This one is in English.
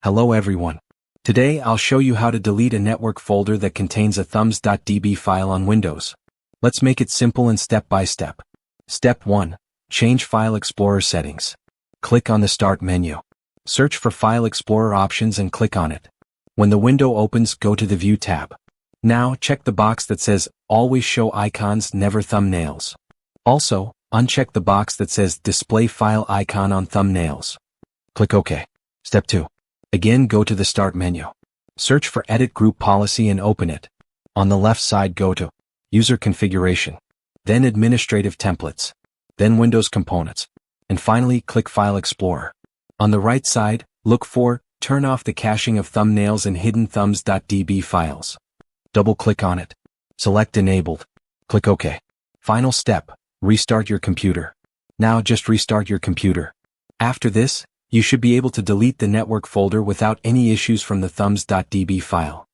Hello everyone. Today I'll show you how to delete a network folder that contains a Thumbs.db file on Windows. Let's make it simple and step by step. Step 1. Change File Explorer settings. Click on the Start menu. Search for File Explorer options and click on it. When the window opens, go to the View tab. Now check the box that says Always Show Icons, Never Thumbnails. Also, uncheck the box that says Display File Icon on Thumbnails. Click OK. Step 2. Again, go to the Start menu. Search for Edit Group Policy and open it. On the left side, go to User Configuration, then Administrative Templates, then Windows Components, and finally click File Explorer. On the right side, look for Turn off the caching of thumbnails and hidden Thumbs.db files. Double-click on it. Select Enabled. Click OK. Final step. Restart your computer. Now just restart your computer. After this, you should be able to delete the network folder without any issues from the Thumbs.db file.